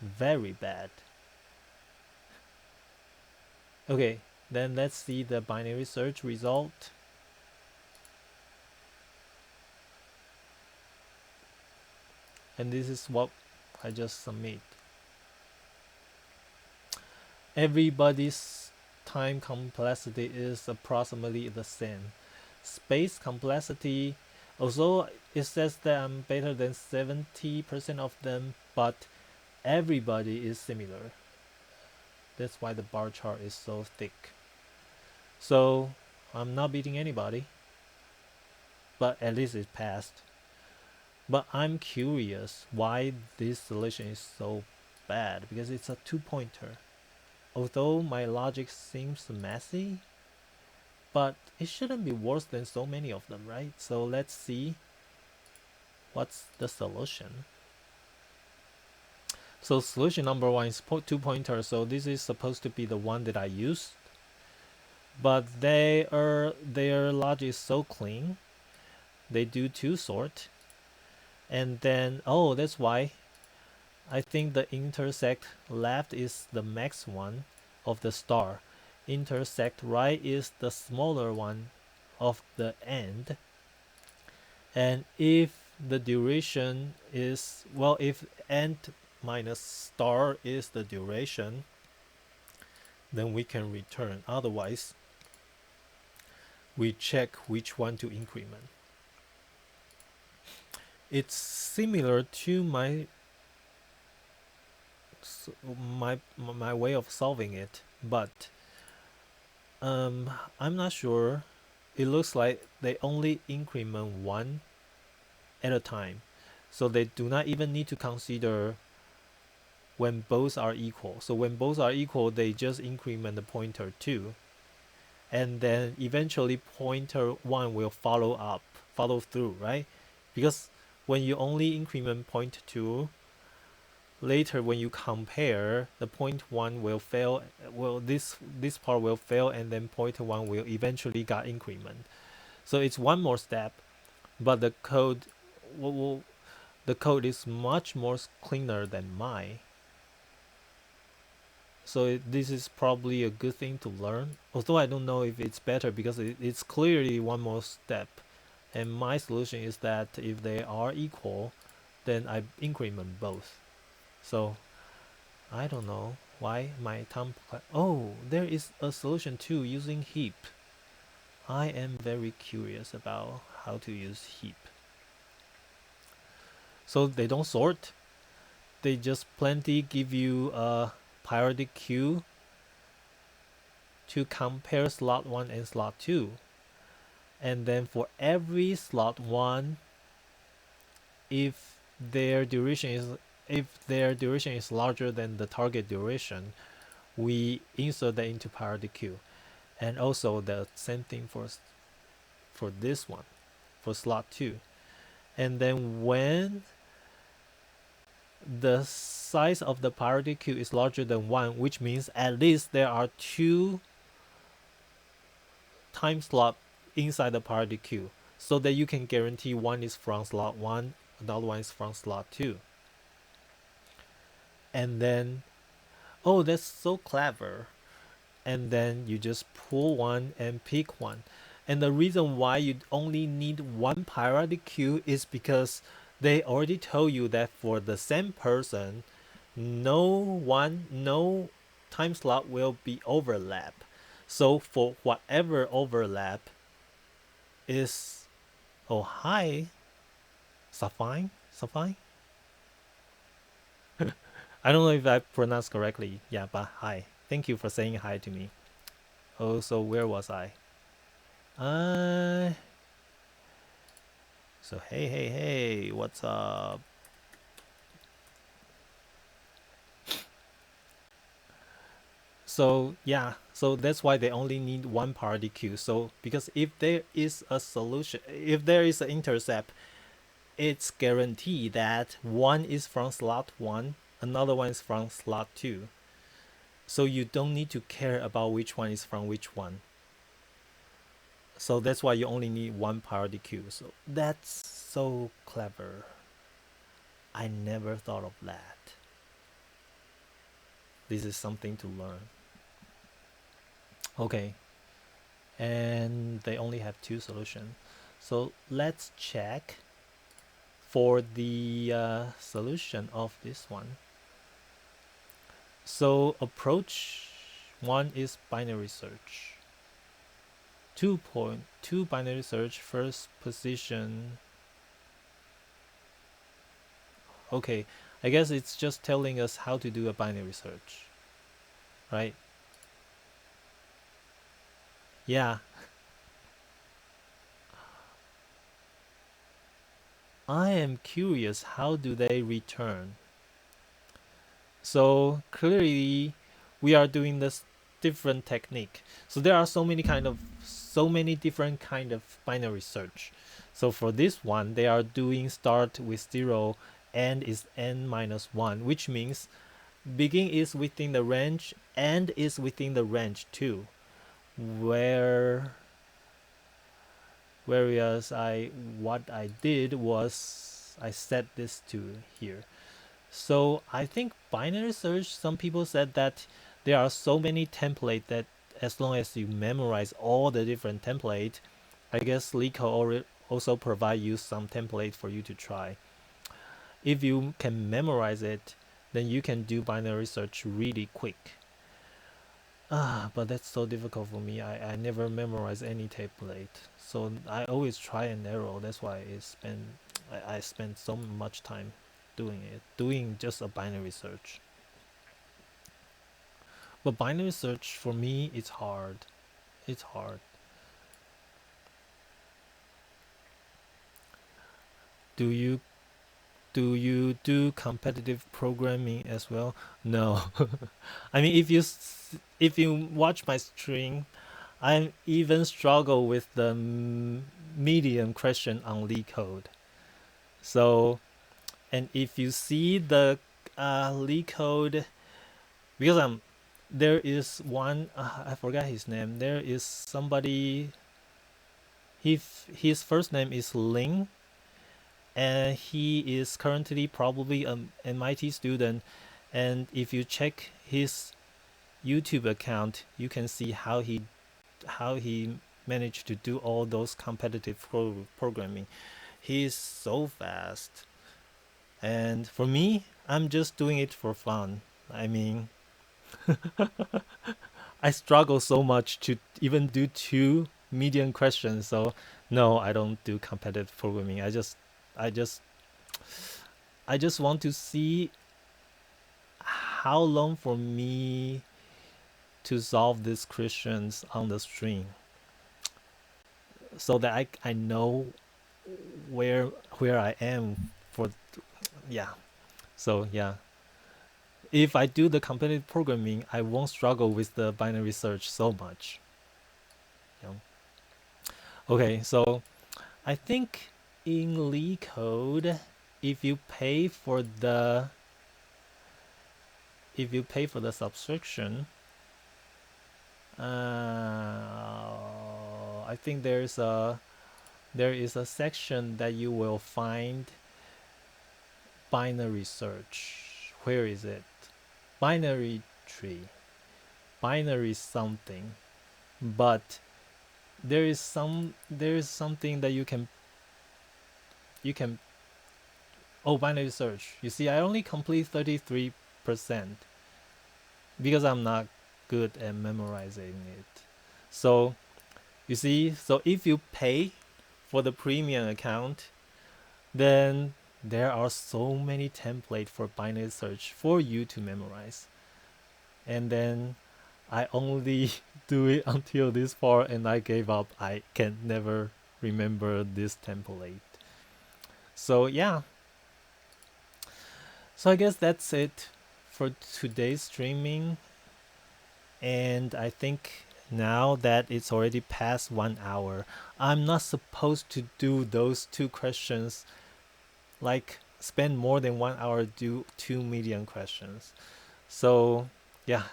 Very bad. Okay, then let's see the binary search result. And this is what I just submit. Everybody's time complexity is approximately the same. Space complexity, also it says that I'm better than 70% of them, but everybody is similar. That's why the bar chart is so thick. So I'm not beating anybody, but at least it passed. But I'm curious why this solution is so bad because it's a 2-pointer. Although my logic seems messy, but it shouldn't be worse than so many of them, right? So let's see what's the solution. So solution number 1 is 2-pointer, so this is supposed to be the one that I used. But their logic is so clean. They do 2 sort. And then, oh, that's why I think the intersect left is the max one of the star. Intersect right is the smaller one of the end. And if the duration is, well, if end minus star is the duration, then we can return. Otherwise, we check which one to increment. It's similar to my way of solving it, but I'm not sure. It looks like they only increment one at a time, so they do not even need to consider when both are equal. So when both are equal, they just increment the pointer 2. And then eventually pointer 1 will follow through, right? Because when you only increment point 2, later when you compare, the point 1 will fail. Well, this part will fail, and then point 1 will eventually got increment. So it's one more step, but the code the code is much more cleaner than mine. So this is probably a good thing to learn. Although I don't know if it's better, because it's clearly one more step. And my solution is that if they are equal, then I increment both. So I don't know why my thumb. Oh, there is a solution too using heap. I am very curious about how to use heap. So they don't sort. They just plenty give you a periodic queue to compare slot 1 and slot 2. And then for every slot 1, if their duration is larger than the target duration, we insert that into periodic queue. And also the same thing for this one, for slot 2. And then when the size of the periodic queue is larger than 1, which means at least there are 2 time slot inside the periodic queue, so that you can guarantee one is from slot 1, another one is from slot 2. And then, oh, that's so clever. And then you just pull one and pick one. And the reason why you only need one periodic queue is because they already told you that for the same person, no time slot will be overlap. So for whatever overlap is, oh, hi, Safine? I don't know if I pronounced correctly. Yeah, but hi. Thank you for saying hi to me. Oh, so where was I? So hey, what's up? So yeah, so that's why they only need one periodic queue. So because if there is a solution, if there is an intercept, it's guaranteed that one is from slot 1, another one is from slot 2. So you don't need to care about which one is from which one. So that's why you only need one periodic queue. So that's so clever. I never thought of that. This is something to learn. Okay. And they only have 2 solutions. So let's check for the solution of this one. So approach 1 is binary search. 2.2 binary search, first position. Okay, I guess it's just telling us how to do a binary search, right? Yeah. I am curious, how do they return? So clearly we are doing this different technique. So there are so many different kind of binary search. So for this one, they are doing start with 0, end is n minus 1, which means begin is within the range, end is within the range too. Whereas what I did was I set this to here. So I think binary search, some people said that there are so many templates that as long as you memorize all the different templates, I guess LeetCode also provide you some template for you to try. If you can memorize it, then you can do binary search really quick. But that's so difficult for me. I never memorize any template. So I always try and error. That's why I spend so much time doing just a binary search. But binary search for me, it's hard. Do you do you do competitive programming as well? No. I mean, if you watch my stream, I even struggle with the medium question on LeetCode. So, and if you see the LeetCode, because there is one, I forgot his name. There is somebody. His first name is Ling, and he is currently probably an MIT student. And if you check his YouTube account, you can see how he managed to do all those competitive programming. He is so fast, and for me, I'm just doing it for fun. I mean, I struggle so much to even do two medium questions. So no, I don't do competitive programming. I just I just want to see how long for me to solve these questions on the stream, so that I know where I am for. Yeah. So yeah, if I do the competitive programming, I won't struggle with the binary search so much. Yeah. Okay, so I think in LeetCode, if you pay for the subscription, I think there is a section that you will find binary search. Where is it? Binary tree, binary something. But there is something that you can binary search. You see, I only complete 33% because I'm not good at memorizing it. So you see, so if you pay for the premium account, then there are so many templates for binary search for you to memorize. And then I only do it until this part, and I gave up. I can never remember this template. So yeah. So I guess that's it for today's streaming. And I think now that it's already past 1 hour, I'm not supposed to do those two questions, like spend more than 1 hour do two medium questions. So yeah.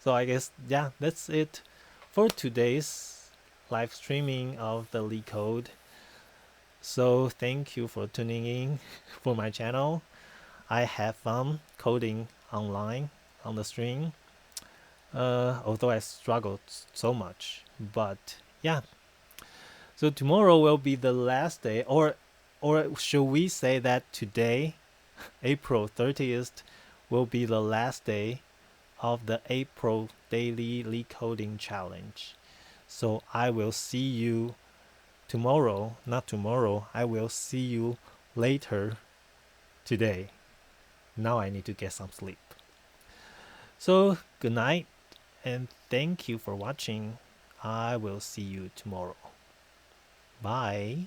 So I guess, yeah, that's it for today's live streaming of the LeetCode. So thank you for tuning in for my channel. I have fun coding online on the stream, although I struggled so much. But yeah, so tomorrow will be the last day, or should we say that today, April 30th, will be the last day of the April daily LeetCoding challenge. So I will see you tomorrow. Not tomorrow, I will see you later today. Now I need to get some sleep. So good night, and thank you for watching. I will see you tomorrow. Bye.